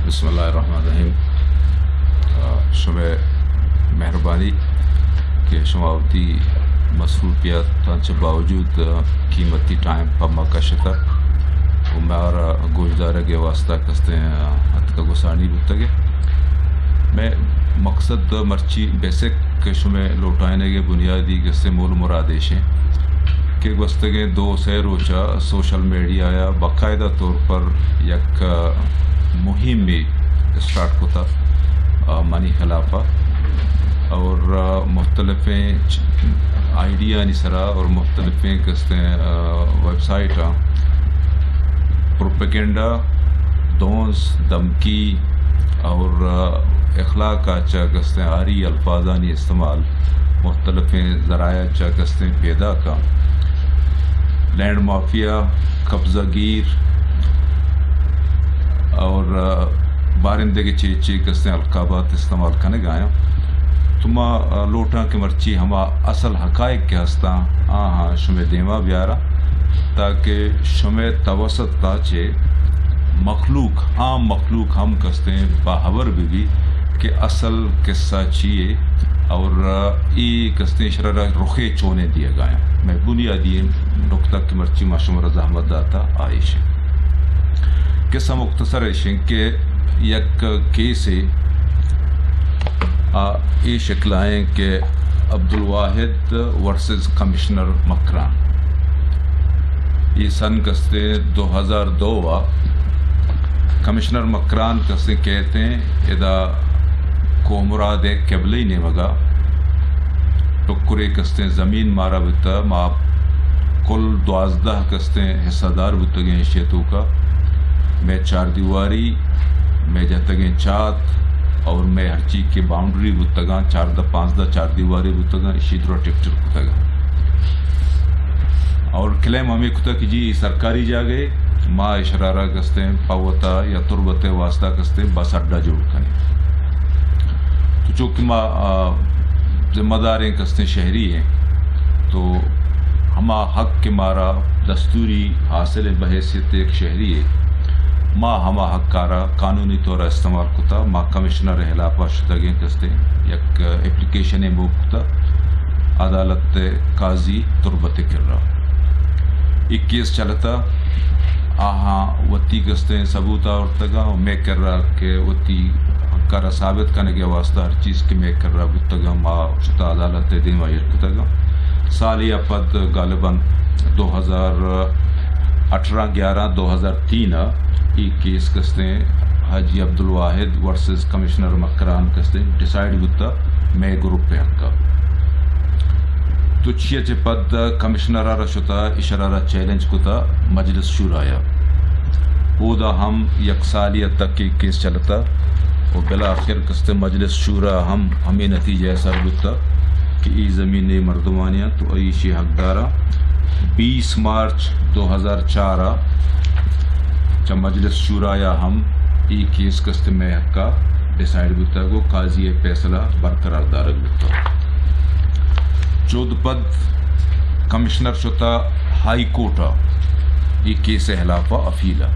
بسم اللہ الرحمن الرحیم. شمع مہربانی کہ شماوتی مصروفیات کے باوجود قیمتی ٹائم پما کشتا ہمارا گوشدارہ کے واسطہ کستے ہیں حد کا گسانی بتگے میں مقصد مرچی بیسک شمع لوٹائنے کے بنیادی کستے مول مرادیش ہیں کہ گستگے دو سے روچا سوشل میڈیا یا باقاعدہ طور پر یک مہم میں اسٹارٹ ہوتا منی خلافہ اور مختلف آئیڈیا نسرا اور مختلف کستے ویب سائٹ پروپیگنڈا دونس دمکی اور اخلاق چا کستے آری الفاظانی استعمال مختلف ذرائع چا کستے پیدا کا لینڈ مافیا قبضہ گیر اور بارندے کے چیچے کستے القابات استعمال کرنے گایا تما لوٹاں کے مرچی ہما اصل حقائق کے ہستا شمع دیما بیارا تاکہ شمع توسط تاچے مخلوق عام مخلوق ہم کستے باہور بھی کہ اصل قصہ چیئے اور ای کستے شرارہ رخے چونے دیا گایا میں بنیادی نقطہ کی مرچی معشوم رضا احمد داتا آئیش قصہ مختصر ہے کہ یک کیسے یہ شکل آئیں کہ عبدالواحد ورسز کمشنر مکران یہ سن کستے 2002 کمشنر مکران کستے کہتے ہیں ادا کو مراد قبلی نے مگا ٹکرے کستے زمین مارا بتا ما کل 12 کستے حصہ دار بتگیں شیتوں کا میں 4 دیواری میں جتگیں چات اور میں ہر چیز کے باؤنڈری بتگاں 4 دیواری بتگاں اسی طرح ٹیکٹر بتگاں اور کلیم ہمیں کتا کہ جی سرکاری جا گئے ماں اشرارہ کستے پاوتا یا تربت واسطہ کستے بس اڈا جوڑ کریں تو چونکہ ماں ذمہ داریں کستے شہری ہیں تو ہما حق کے مارا دستوری حاصل بحیثیت ایک شہری ہے ماں ہما حق کارا قانونی طور استعمال کتا ماں کمشنر خلافہ شدگیں کستے یک اپلیکیشن موب کتا عدالت قاضی تربت کر رہا ایک کیس چلتا وتی کستے ثبوتا اور تگا میں کر رہا کہ وتی کارا ثابت کرنے کے واسطہ ہر چیز کی میں کر رہا بتگا ماں شتا عدالت دین وائر کتگا سالیہ پد غالباً 2018-11-2003 ایک کیس کستے حاجی عبدالواحد ورسز کمشنر مکران کستے ڈیسائیڈ بتا میں گروپ پہ حقا تو چیئے چے پد کمشنر آرہ شتا اشارہ چیلنج کتا مجلس شورایا او دا ہم یک سالیہ تک ایک کیس چلتا اور بالآخر کستے مجلس شورا ہمیں نتیجہ ایسا بتا کہ ای زمین مردمانیاں تو ایشی حقدارہ 20 مارچ 2004 جب مجلس شورایا ہم ای کیس کستے میں حقا ڈیسائیڈ بتا گو قاضی فیصلہ برقرار دارک بتا چود پد کمشنر شتا ہائی کورٹا ای کیس خلافہ افیلا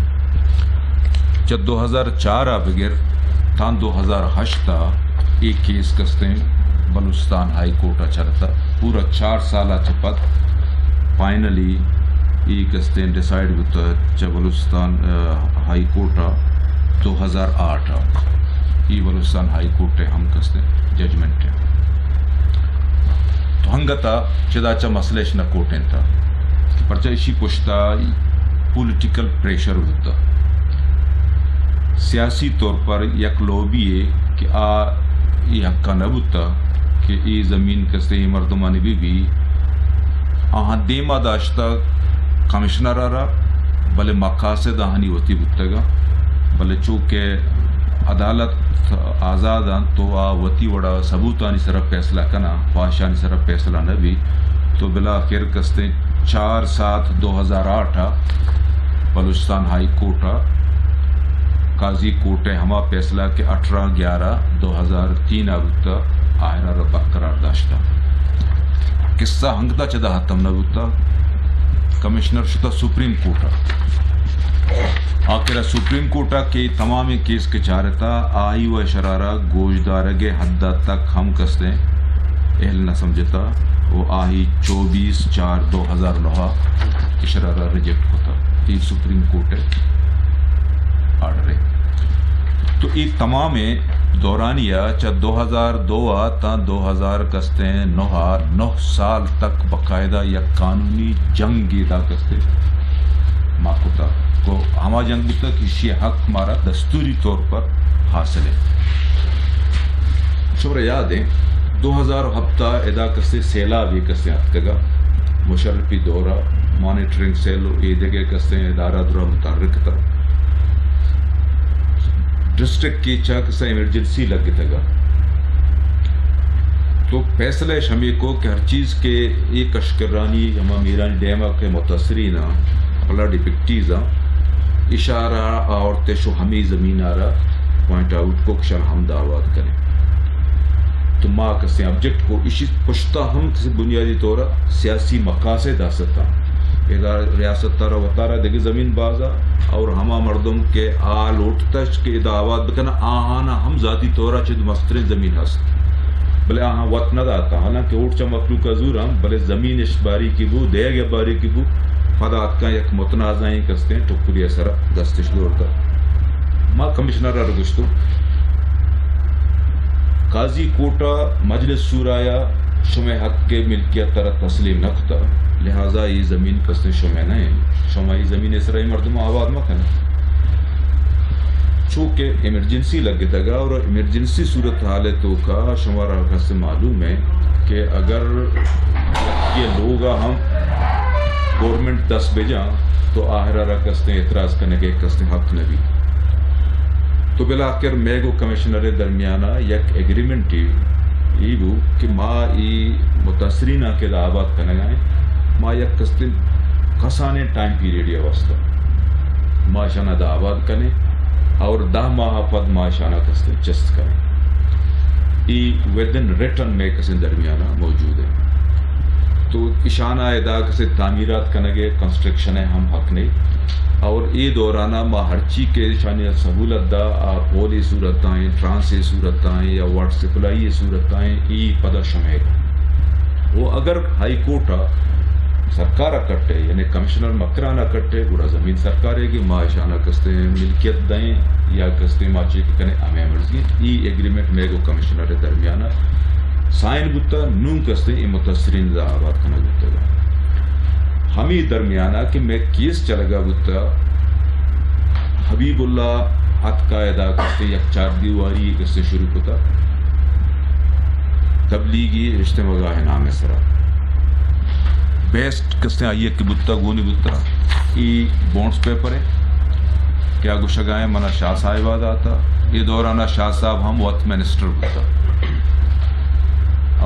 جب 2004 بغیر تان 2008 ای کیس کستے بلوچستان ہائی کورٹا چلتا پورا 4 سالہ چپت فائنلی ای کستے ڈیسائیڈ بتا جب بلوچستان ہائی کورٹا 2008 ای بلوچستان ہائی کورٹ ہم کستے ججمنٹ ہے تو ہنگتا چداچا مسئلہ نہ کوٹیں تھا پرچہ اسی پشتا پولیٹیکل پریشر ہوتا سیاسی طور پر یک لوبی ہے کہ یہ حقا نہ ہوتا کہ یہ زمین کستے مردمانی بھی دیما داشتا کمشنر آرہ بلے مقاصد آہنی ہوتی بتگا بلے چونکہ عدالت آزادان تو وتی وڑا ثبوتانی سرف فیصلہ کنا خواہشانی سرف فیصلہ نہ بھی تو بلاخر کستے 4/7/2008 بلوچستان ہائی کورٹا قاضی کورٹ ہما فیصلہ کے 18/11/2003 آگتا آئرہ برقرار داشتا قصہ ہنگتا چدا ختم نہ ہوتا کمشنر شتا سپریم کورٹ آخر سپریم کورٹا کے تمام کیس کے چارتا آئی و اشرارہ گوشدارگے حد تک ہم کستے اہل نہ سمجھتا وہ آہی 24/4/2009 اشرارہ ریجیکٹ ہوتا یہ سپریم کورٹ آرڈر ہے. تو یہ تمام دورانیہ چا 2002 تا 2000 کستے 9 سال تک باقاعدہ یا قانونی جنگ دا کستے ماکوتا کو ہما جنگ بتا کہ یہ حق ہمارا دستوری طور پر حاصل ہے. شمرہ یاد ہے 2000 ہفتہ ادا کستے سیلاب یہ کستے ہفتگا مشرفی دورہ مانیٹرنگ سیل یہ دیکھے کستے ادارہ دورہ متحرک تھا ڈسٹرکٹ کی چاہ کسا ایمرجنسی لگ تگا. تو فیصلہ شمی کو کہ ہر چیز کے ایک اشکرانی ہما میرانی ڈیمہ کے متاثرین فلڈ افیکٹیز اشارہ اور تیشو ہمیں زمین آرہ پوائنٹ آؤٹ کو کشان ہم دعوات کریں. تو ماں کسے آبجیکٹ کو اسی پشتا ہم کسی بنیادی طورہ سیاسی مقاصد آستا ریاست تارا وطارا دیکھے زمین بازا اور ہما مردم کے آل اوٹتش کے دعوات بکنا آہانا ہم ذاتی طورہ چید مسترین زمین ہست بلے آہاں وقت نہ داتا حالانکہ اوٹ چا مخلوق ازور ہم بلے زمین اشباری کی بو دے گیا باری کی بو فدات کا یک متنازعیں کستے ہیں ٹکری اثر دستش دورتا. ماں کمشنر رگشتو قاضی کوٹا مجلس سورایا شمع حق کے ملکیت طرح تسلیم نکتا لہذا یہ زمین کستے شمع نہیں شمع یہ زمین اسرائی مردم آباد مکھنا چونکہ ایمرجنسی لگتا گا اور ایمرجنسی صورت حالتوں کا شمارہ کستے معلوم ہے کہ اگر یہ لوگا ہم گورنمنٹ 10 بجا تو آہرہ کستے اعتراض کرنے کے کستے حق نبی. تو بلاخر میگو کمشنر درمیانہ یک ایگریمنٹ یہ بو کہ ماں ای متاثرین کے آباد کرنے گئے ماں یک کستے کسانے ٹائم پیریڈ یا واسطہ ماں شانہ دا آباد کرنے اور 10 ماہ پد ماں شانہ کستے چست کریں. ای ودن ریٹن میں کسے درمیانہ موجود ہے. تو اشانہ ادا کسے تعمیرات کرنے گئے کنسٹرکشن ہے ہم حق نہیں اور یہ دورانہ ماں ہرچی کے شانی سہولت دا پولی صورتائیں ٹرانسی صورتائیں یا واٹس اپلائی صورتائیں ای پدہ شمع وہ اگر ہائی کورٹا سرکار کٹے یعنی کمشنر مکرانہ کٹے پورا زمین سرکار ہے کہ ماں اشانہ کستے ملکیت دیں یا کستے ماں چیک کرنے ہمیں مرضی ای ایگریمنٹ میں کو کمشنر درمیانہ سائن بتا نون کستے ای متاثرین دا آباد کنا بتا گا. ہمیں درمیانہ کہ میں کیس چلے گا بتا حبیب اللہ حد کا ادا کرتے یک 4 دیواری کسے شروع ہوتا تبلیغی اجتماع نام سرا بیسٹ کسے آئیے کہ بتا گونی بتا ای بونڈس پیپر ہے کیا گوشگائیں منا شاہ صاحب آتا یہ دورانہ شاہ صاحب ہم وقت منسٹر بتا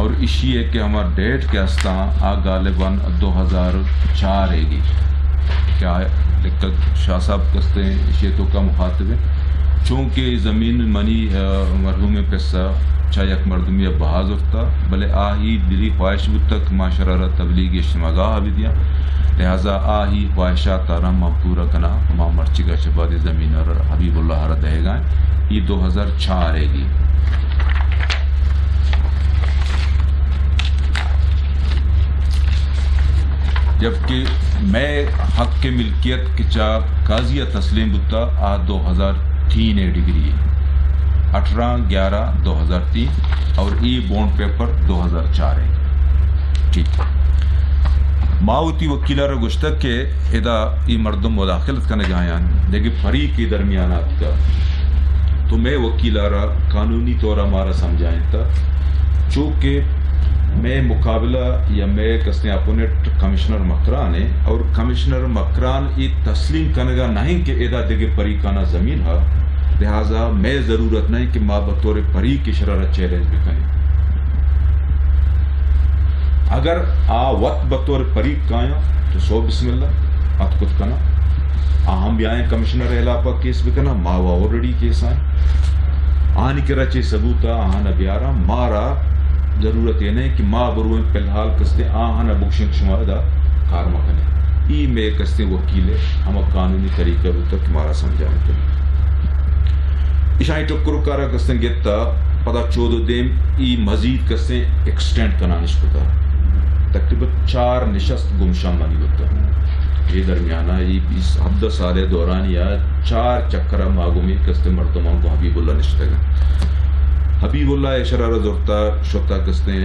اور اسی ہے کہ ہمارا ڈیٹ کے ہستاں غالباً 2004 ہے گی کیا ہے لیکن شاہ صاحب کستے ہیں اسی تو کا مخاطب ہے چونکہ زمین منی مرحوم پیسہ چاہے یک مردمی بحاظ ہوتا بلے آہی دلی خواہش تک معاشرہ تبلیغی اجتماع بھی دیا لہٰذا آہی خواہشات تارم پورا کنا ہما مرچی کا شباد زمین اور حبیب اللہ رہ دے گا یہ 2004 ہے گی. جبکہ میں حق کے ملکیت کے چاہ قاضیہ تسلیم بتا 2003 ڈگری 18/11/2003 اور ای بونڈ پیپر 2004 ہے. ٹھیک ماوتی وکیلہ را گشتہ کہ ادا ای مردم مداخلت کرنے گایا لیکن فریق کی درمیانات کا تو میں وکیلہ را قانونی طورہ مارا سمجھائیں تھا چونکہ میں مقابلہ یا میں کسنے اپونیٹ کمشنر مکران ہے اور کمشنر مکران یہ تسلیم کرنے گا نہیں کہ ادا دیکھے پریکانہ زمین ہے لہٰذا میں ضرورت نہیں کہ ماں بطور پریک کی شرارت چیلنج بھی کریں. اگر وقت بطور پریک کائیں تو سو بسم اللہ ات کت کنا ہم بھی آئیں کمشنر علاقہ کیس بھی کنا ماں آلریڈی کیس آئیں آنی کرا چاہیے ثبوتا آنا بیارا مارا ضرورت یہ نہیں کہ ماں بروئیں فی الحال کستے آہانا بکشنگ شمار دا کار مکنے ای میں کستے وکیل ہم قانونی طریقہ ہوتا کہ مارا سمجھانے کے اشائی ٹکر کارا کستے گیتا پدا 14 دیم ای مزید کستے ایکسٹینڈ کنانش پتا تقریباً 4 نشست گمشان مانی ہوتا یہ درمیانہ ای 17 سال دوران یا 4 چکرہ ماگومی کستے مردمان کو حبیب اللہ نشتے گا حبیب اللہ اشرار زورتا شتا کستے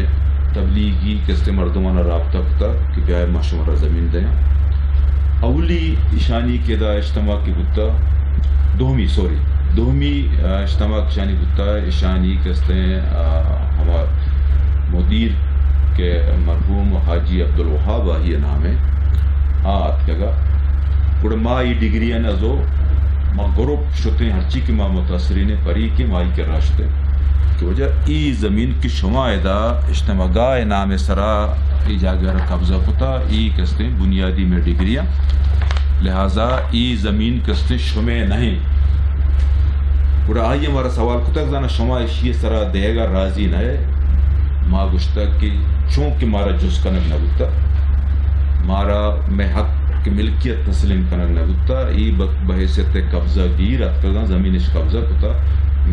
تبلیغی کستے مردمان رابطہ کتا کہ بیائے معشمرہ زمین دیں اولی اشانی کے دا اجتماع کی ہوتا دومی اجتماع کشانی ہوتا اشانی کستے ہمارا مدیر کے مرحوم حاجی عبدالوہاب آہی نام ہے آت کگا گوڑا ما ای ڈگریاں نزو ما گروپ شتے ہرچی کی ما متاثرین پری کے مائی کے راشتے کہ وجہ ای زمین کی شمائدہ اجتماعگاہ نام سرا ای جاگر قبضہ کتا ای کستے بنیادی میں ڈگریاں لہذا ای زمین کستے شمع نہیں گوڑا آئی ہمارا سوال کتا کہ زانا شمع اشی سرا دے گا راضی نہ ما گشتا کہ چونکہ مارا جز کنگ نبوتا مارا میں حق کی ملکیت تسلیم کنگ نبوتا ای بحیثیت قبضہ گیر اتکا زمینش قبضہ کتا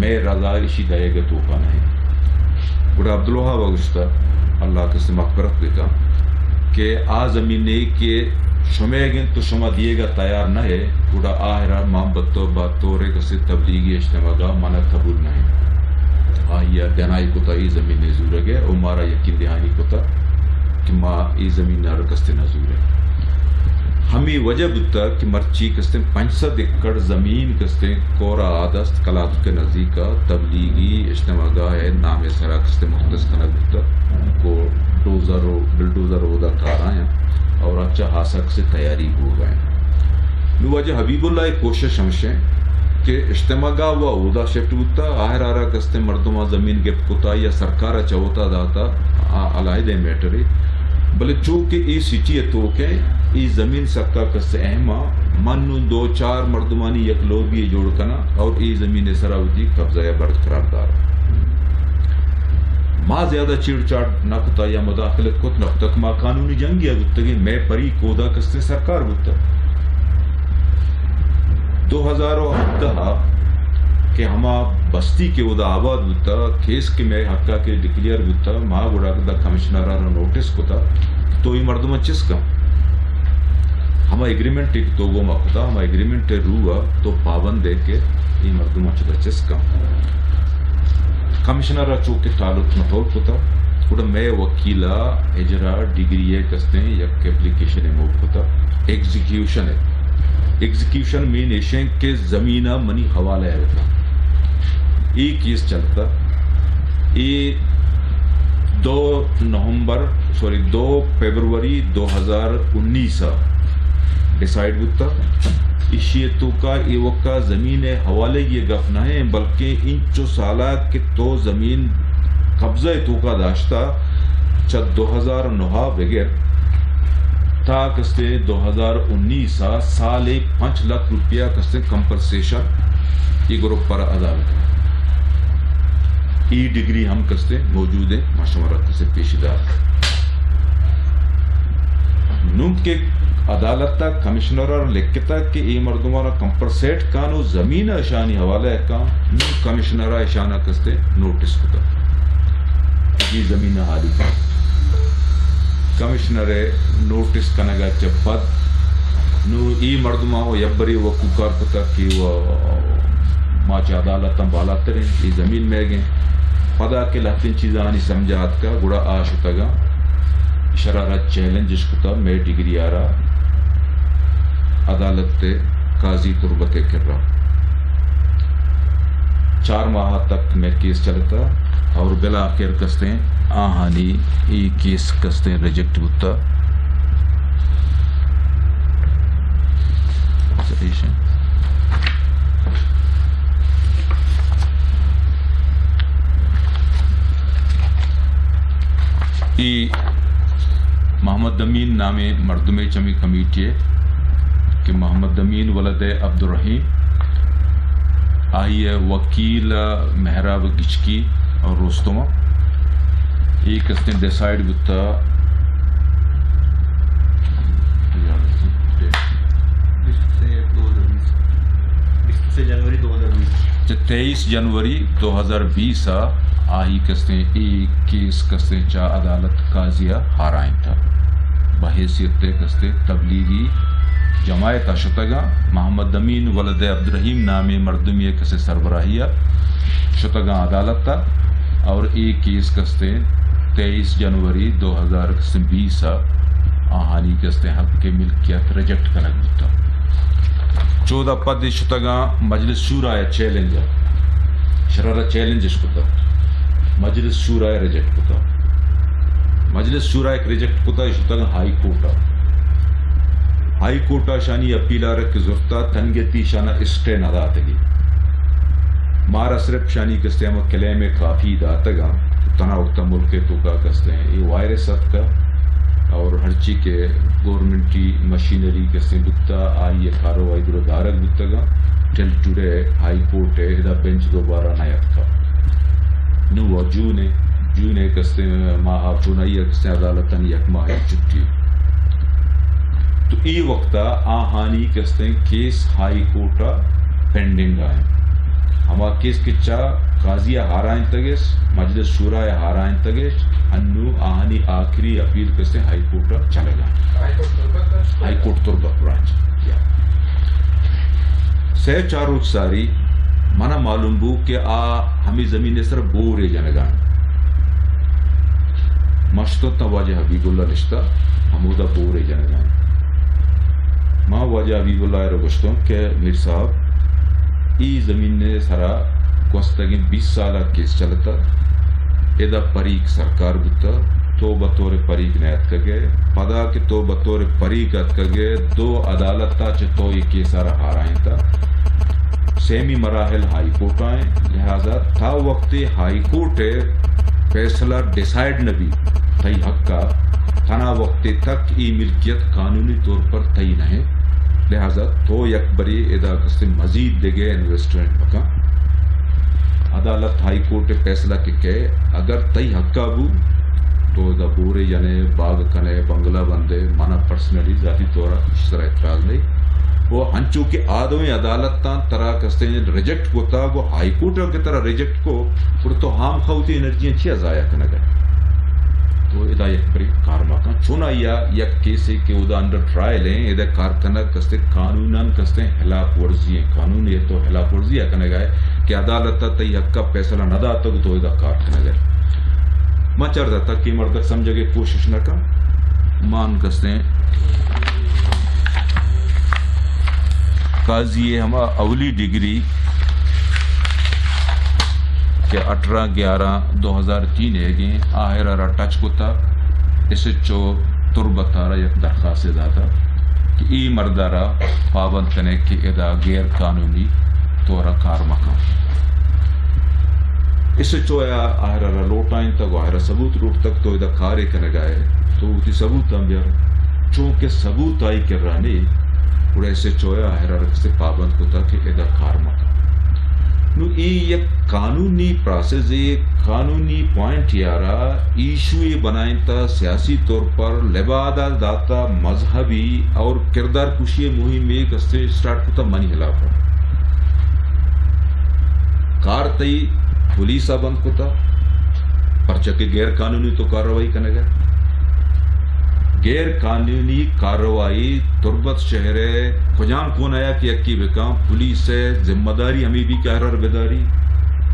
میں رضائشی دائے گا توقع نہیں گوڑا عبدالوہاب گشتا اللہ کسی مغفرت دیکھا کہ آ زمینے کے شمع گن تو شمع دیے گا تیار نہ ہے گوڑا آہرہ محبتو باتورے کسی تبلیغی اجتماع گا مانا قبول نہیں آہیا دینائی کتا ای زمینے زور گئے اور مارا یقین دہانی کتا کہ ماں ای زمین رکستے نزور ہے ہمیں وجہ بتا کہ مرچی کستے 500 ایکڑ زمین کستے کورا آدست کلاق کے نزدیکا تبلیغی اجتماع گاہ نام سرا کستے مختص کنک بتا کو بلڈوزر ہودا کار آیا اور اچھا حاسق سے تیاری ہو گئے نو وجہ حبیب اللہ ایک کوشش ہمشیں کہ اجتماع گاہ ہوا ہودا شفٹ بتا آہر آرہ کستے مردمہ زمین کے کتا یا سرکارہ چوتا داتا علاحدہ میٹری بلے چونکہ ای سیٹی تو کہ ای زمین سکا کس اہما منو 2-4 مردمانی یک لوبی جوڑ کنا اور ای زمین سراوتی قبضہ برقرار دار ما زیادہ چیڑ چاڑ نہ کتا یا مداخلت کت نہ تک ما قانونی جنگی گفتگی میں پری کودا کستے سرکار بتا 2017 کہ ہما بستی کے ودا آباد بتا کیس کے میں حقا کے ڈکلیئر بتا ماں گوڑا دا کمشنر آرہ نوٹس کتا تو ای مردمہ چس کم ہما اگریمنٹ ایک تو گو مکتا ہما اگریمنٹ روح تو پابند دے کے ای مردمہ چتا چس کم کمشنر آرہ چوکے تعلق نطور کتا گوڑا میں وکیلہ اجرا ڈگری کستے ہیں یک اپلیکیشن موت کتا ایگزیکیوشن میں نیشن کے زمینہ منی حوالہ ہے ہوتا ایک کیس چلتا یہ 2 فیبروری 2019 ڈیسائیڈ ہوتا اشیتوں کا یہ وقت زمین حوالے یہ گف نہ ہے بلکہ انچو سالہ کے تو زمین قبضہ تو کا داشتا 2009 بغیر تا کستے 2019 سال 5 لاکھ روپیہ کستے کمپنسیشن یہ گروپ پر عدالت ای ڈگری ہم کستے موجود ہیں مشورت سے پیشدار نوم کے عدالت تا کمشنر اور لکھتا کہ ای مردمانہ کمپرسیٹ کانو زمین اشانی حوالہ ہے کام نوم کمشنر اشانہ کستے نوٹس کتا یہ زمین حالی کا کمشنر نوٹس کنگا چپت نو ای مردمہ ہو یبری وہ کوکار کتا کہ وہ ماچ عدالت بالا تریں ای زمین میں گئے پدا کے لاتین چیزانی سمجھات کا گوڑا آشتا گا شرارت چیلنجش کتا میں ڈگری آرہ عدالت تے قاضی تربتے کر رہا 4 ماہ تک میں کیس چلتا اور بلا آخر کستے آہانی ای کیس کستے ریجیکٹ ہوتا ای محمد امین نامے مردم چمی کمیٹی ہے کہ محمد امین ولد عبد الرحیم آئی وکیل محراب گچکی اور روستما ایک اس نے ڈیسائیڈ بتا جنوری 2020 23 جنوری 2020 آہی کستے ایک کیس کستے چا عدالت قاضیہ ہارائیں تھا بحیثیت کستے تبلیغی جماعت شتگا محمد امین ولد عبدالرحیم نامی مردمی کسے سربراہیہ شتگا عدالت تھا اور ایک کیس کستے 23 جنوری 2020 آہانی کستے حق کے ملکیت ریجیکٹ کنک بتا 14 پد شتگا مجلس شورا چیلنج شرارہ چیلنجش کتا مجلس شورا ریجیکٹ کتا مجلس شورا ایک ریجیکٹ کتا شتگا ہائی کورٹا شانی اپیلا رکھ زرتا تنگیتی شانہ اسٹے ندا تگی مارا صرف شانی کستے ہم کلیم کافی داتگا تنا وقتا ملک تو کا کستے ہیں یہ وائرس کا اور ہر چی کے گورنمنٹی مشینری کستے بکتا آئی کاروائی درو دارک بکتا ٹل ٹوڈے ہائی کورٹ ہے ادا بینچ دوبارہ نیت کا نو جونے کستے ماہ چونائی کستے عدالتاً یک ماہ چھٹی تو ای وقتا آہانی کستے کیس ہائی کورٹا پینڈنگ آئیں ہما کیس کچا قاضیہ ہارائیں تگیس مجلس شورا ہارائیں تگیس انو آہانی آخری اپیل کستے ہائی کورٹا چلے گا ہائی کورٹ تربت برانچ سے چاروچ ساری منا معلوم بو کہ ہمیں زمین سر بورے جنگان مشتو تواجہ حبیب اللہ رشتہ ہمودہ بورے جنگان ماں واجہ حبیب اللہ رگشتوں کہ میر صاحب ای زمین نے سرا کوستگی 20 سالہ کیس چلتا ادا پریک سرکار بتا تو بطور پریک نیت کگے پدا کہ تو بطور پریک ات کگے دو عدالتا چھ تو یہ کیسا رہا رائیں تا سیمی مراحل ہائی کورٹ آئیں لہذا تھا وقت ہائی کورٹ فیصلہ ڈیسائیڈ نبی تھی حق کا تھنا وقت تک ای ملکیت قانونی طور پر تھی نہیں لہذا تو یک بری ادا کستے مزید دے گئے انویسٹمنٹ بکا عدالت ہائی کورٹ فیصلہ کے کہے اگر تی حقا بو تو ادا بورے یعنی باغ کنے بنگلہ بندے مانا پرسنلی ذاتی طورا اس طرح اعتراض نہیں وہ ہنچو کہ آدمی عدالت تاں طرح کستے ریجیکٹ کو تا وہ ہائی کورٹ کے طرح ریجیکٹ کو پھر تو ہام خوتی انرجیاں چیا ضائع کرنا گئے تو ادا یک بری کارما کا چونا یا یک کیسے کہ ادا انڈر ٹرائل ہیں ادا کارکنہ کستے قانوناً کستے خلاف ورزی ہیں قانون یہ تو خلاف ورزی ہے کنے گئے کہ عدالت تی حق کا فیصلہ نہ دا تک تو ادا کار کنے گئے ماں چار دا تک کہ مردک سمجھے گے کوشش نہ کا مان کستے قاضی ہما اولی ڈگری کہ 18/11/2003 ہے گئے آہرہ را ٹچ کو تھا اسے چو تربتارا یک درخواست داتا کہ ای مردارا پابند کنے کہ ادا غیر قانونی طورا کار مکان اسے چویا آہرہ را لوٹائیں تک آہرہ ثبوت روٹ تک تو ادا کارے کنے گئے تو اسی ثبوت ہم بیار چونکہ ثبوت آئی کر رہنے اور ایسے چویا آہرہ را کسے پابند کو تھا کہ ادا کار مکان نو ای یک قانونی پروسیس قانونی پوائنٹ یارا ایشو بنائیں تا سیاسی طور پر لبادہ داتا مذہبی اور کردار کشی مہم ایک ہستے سٹارٹ کتا منی خلاف کار تی پولیسا بند کتا پرچہ کے غیر قانونی تو کارروائی کرنے گئے غیر قانونی کارروائی تربت شہر کجام کون آیا کہ اکی بکام پولیس ہے ذمہ داری ہمیں بھی کہہ رہا بیداری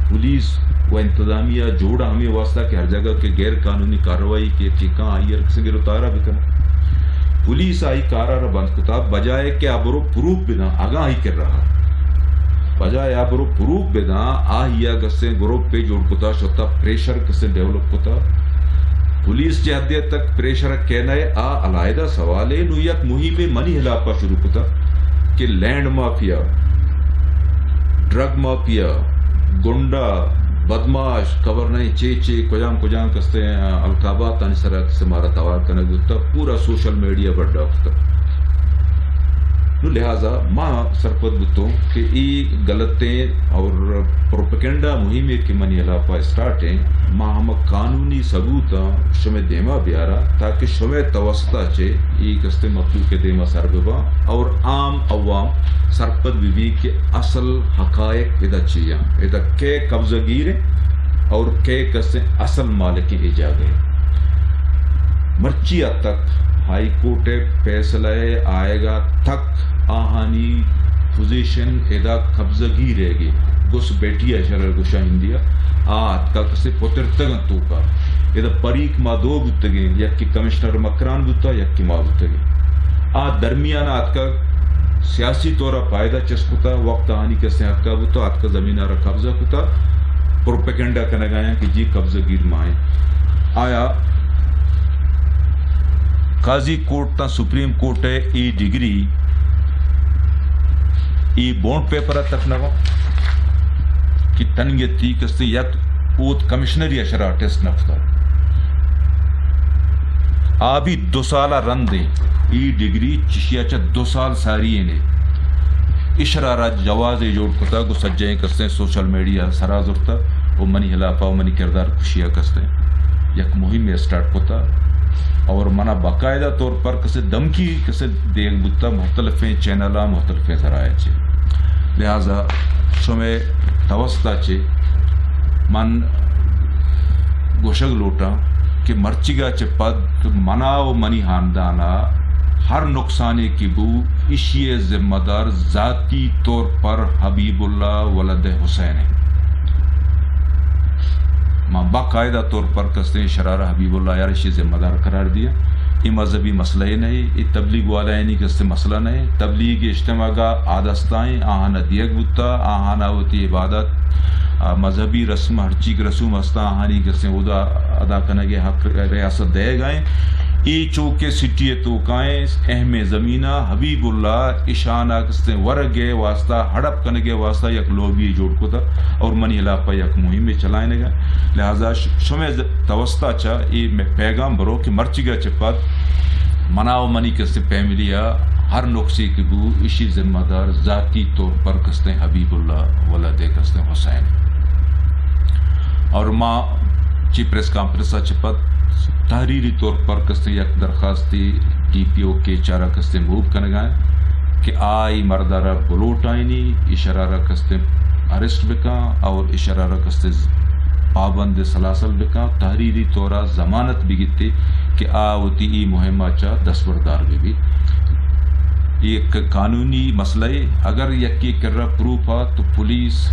پولیس و انتظامیہ جوڑا ہمیں واسطہ کہ ہر جگہ کے غیر قانونی کارروائی کے ٹھیکاں آئی ہے کسی گرفتارہ بکنا پولیس آئی کارروائی بند کتاب بجائے کہ ابرو پروف بنا آگاہ ہی کر رہا بجائے ابرو پروف بنا آہیا گسے گروپ پہ جوڑ کتا شتا پریشر کسے ڈیولپ کتا پولیس کے حد تک پریشر کہنا ہے علیحدہ سوال ہے نو یک مہم منی ہلاپا شروع کتا کہ لینڈ مافیا ڈرگ مافیا گنڈا بدماش خبر نہیں چے کجام کستے ہیں القابات تانی سرا کسے مارا توار کرنے گتا پورا سوشل میڈیا پر ڈاکتا لہٰذا ماں سرپد بتوں کہ ای غلطیں اور پروپیگنڈا مہمے کے منی علاقہ اسٹارٹ ہیں ماں ہم قانونی ثبوتاں شمع دیما بیارا تاکہ شمع توسطہ چے ای کستے مطلوب کے دیما سرببا اور عام عوام سرپد بھی کہ اصل حقائق ادا چیاں ادا کے قبضہ گیریں اور کے کستے اصل مالک ایجاگے مرچی حد تک ہائی کورٹ فیصلہ آئے گا تک آہانی پوزیشن ادا قبضہ گی رہے گی گس بیٹی ہے شرر گشا ہندیا آت کا کسے پتر تگن توکا ادا پریک ما دو بتگے یک کی کمشنر مکران بتا یک کی ما بتگے درمیان آت کا سیاسی طورا فائدہ چسکتا وقت آہانی کسے آت کا بتا آت کا زمینہ را قبضہ کتا پروپیگنڈا کرنے گایا کہ جی قبضہ گیر مائیں آیا قاضی کورٹ تا سپریم کورٹ ہے ای ڈگری ای بونڈ پیپر تک نوا کہ تنگیتی کستے یک اوت کمشنری اشرا ٹیسٹ نفتا آبی 2 سالہ رن دیں ای ڈگری چشیا چا 2 سال ساری نے اشرارا جواز جوڑ کتا گو سجائیں کستے سوشل میڈیا سرازرتا وہ منی حلافہ و منی کردار کشیا کستے یک مہم میں سٹارٹ کتا اور منا باقاعدہ طور پر کسے دمکی کسے دیکھ بتا مختلفیں چینلہ مختلفیں ذرائع چھے لہذا شمع توسطہ چھے من گوشگ لوٹا کہ مرچگا چھے پد منا و منی خاندانا ہر نقصانے کی بو اشیے ذمہ دار ذاتی طور پر حبیب اللہ ولد حسین ہے ماں باقاعدہ طور پر کستے شرارہ حبیب اللہ یارشی ذمہ دار قرار دیا یہ مذہبی مسئلہ ہی نہیں یہ تبلیغ والا ہے نہیں کستے مسئلہ نہیں تبلیغ اجتماع کا آدستائیں آہانا دیگ بتا آہانا ہوتی عبادت مذہبی رسم ہر چیز رسوم ہستا آہانی کستے ادا کرنے کے حق ریاست دے گئے ای چوکے سٹی تو کائیں اہم زمینہ حبیب اللہ اشانہ کستے ورگے واسطہ ہڑپ کرنے کے واسطہ یک لوبی جوڑ کو تھا اور منی علاقہ یک مہم میں چلائیں گا لہذا شمع توسطہ چا یہ پیغام برو کہ مرچگا چپات مناو منی کستے فیملیا ہر نقصی کی بو اسی ذمہ دار ذاتی طور پر کستے حبیب اللہ ولد کستے حسین اور ماں چی پریس کانفرنسا چپات تحریری طور پر کستے یک درخواستی ڈی پی او کے چارہ کستے موو کرنے گئے کہ آئی مردارہ بلوٹ آئینی اشرارہ کستے ارسٹ بکا اور اشرارہ کستے پابند سلاسل بکا تحریری طورہ ضمانت بھی گیتے کہ آوتی ای مہمہ چا دستبردار بھی یہ قانونی مسئلہ ہے اگر یکی کر رہا پروف ہے تو پولیس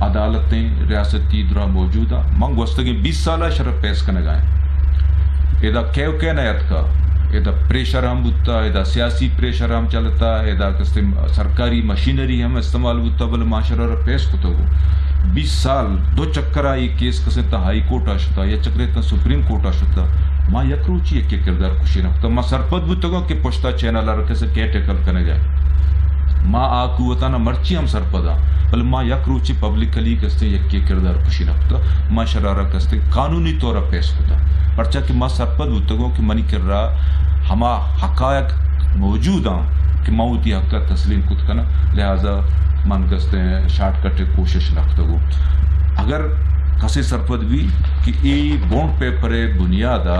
عدالتیں ریاستی درہ موجودہ منگ وستگی 20 سالہ شرف پیس کرنے گئے ایدہ کیو کے نیت کا ایدہ پریشر ہم بتا ایدہ سیاسی پریشر ہم چلتا ایدہ کستے سرکاری مشینری ہم استعمال بتا بل معاشرہ پیس کتا گو 20 سال 2 چکرہ یہ کیس کسے تا ہائی کورٹ آشتا یا چکرے تا سپریم کورٹ آشتا ماں یک روچی ایک کردار کشی نکتا ماں سرپد بتا گو کہ پشتا چینل رکھے سے کیا ٹیکل کرنے گئے ماں آکو وطانا مرچی ہم سرپدا بل ماں یک روچی پبلکلی کستے یک کردار کشی نکتا ماں شرارہ کستے قانونی طورہ پیس کتا پرچہ کہ ماں سرپد بتا گو کہ منی کر رہا ہما حقائق موجود ہیں کہ موتی حق کا تسلیم کت کنا لہذا من کستے ہیں شارٹ کٹے کوشش نکتا گو اگر کسی سرپد بھی کہ ای بونڈ پیپرے بنیادہ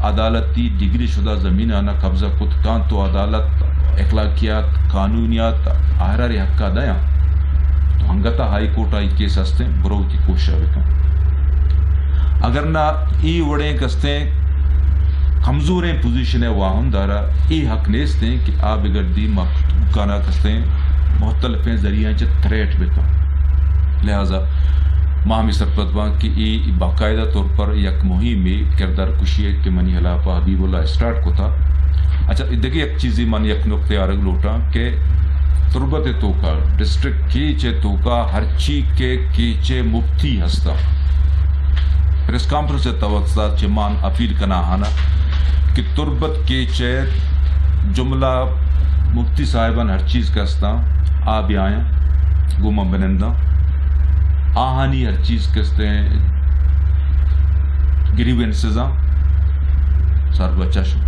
عدالتی ڈگری شدہ زمین آنا قبضہ کت کان تو عدالت اخلاقیات قانونیات آہراری حق کا دیا تو ہنگتا ہائی کورٹ آئی کیس ہستے برو کی کوشش بکن اگر نہ ای وڑیں کستے کمزوریں پوزیشنیں واہم دارا ای حق نیستے ہیں کہ آب گردی مکانا کستے محتلفیں ذریعہ چا تھریٹ بکن لہذا ماہمی سرپد وہاں کہ ای باقاعدہ طور پر یک مہم میں کردار کشی ہے کہ منی حلافہ حبیب اللہ اسٹارٹ کو تھا اچھا دیکھیں ایک چیزی من یک نقطے آرگ لوٹا کہ تربت توکا ڈسٹرکٹ کیچے توکا ہرچی کے کیچے مفتی ہستا پریس کانفرنس سے توقع چمان اپیل کنا آنا کہ تربت کیچے جملہ مفتی صاحبان ہر چیز کا ہستا آبی آیا گوما بنندہ آہانی ہر چیز کستے ہیں گریوینسزاں سار بچہ شو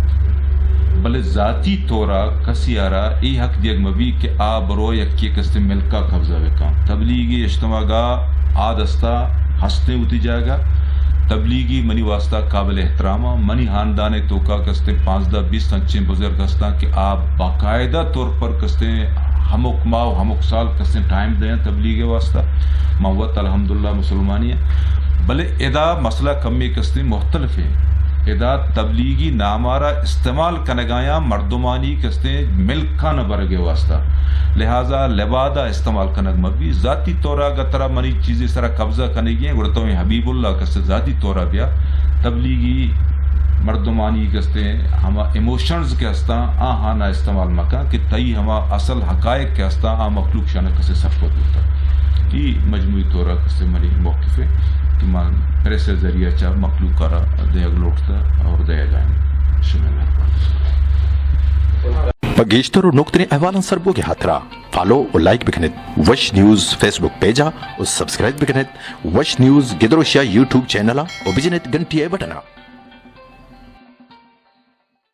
بلے ذاتی طورا کسی آرا ای حق دیگ مبی کہ آ برو یکی کستے ملکہ قبضہ بکام. تبلیغی اجتماع گاہ آدستا ہستے ہوتی جائے گا. تبلیغی منی واسطہ قابل احترامہ منی خاندان تو کا کستے 15-20 انچے بزرگ ہستا کہ آپ باقاعدہ طور پر کستے ہمک ماہ ہمک سال کستے ٹائم دیں تبلیغ واسطہ موت الحمدللہ مسلمانی ہے. بلے ادا مسئلہ کمی کستے مختلف ہیں. ادا تبلیغی نامارا استعمال کنگایا مردمانی کستے ملکہ نہ برگے واسطہ لہذا لبادہ استعمال کنگ مبی ذاتی طورا گترا منی چیزیں سرا قبضہ کرنے گی گڑتا ہوں حبیب اللہ کستے ذاتی طورا بیا تبلیغی مردمانی کستے ہما ایموشنز کے ہستا ہاں نہ استعمال مکا کہ تئی ہما اصل حقائق کے ہستا مخلوق شانہ کسے سب ہوتا. یہ مجموعی طورا کستے منی موقف ہے کہ مان پریس ذریعہ چاہ مخلوق کرا دیگ لوٹتا اور دیا جائیں. شمع گیشتر اور نقطۂ احوالن سربو کے ہاتھرا فالو اور لائک بکنت وش نیوز فیس بک پیجا اور سبسکرائب بکنت وش نیوز گدروشیا یوٹیوب چینل اور بجنت گھنٹی بٹنا.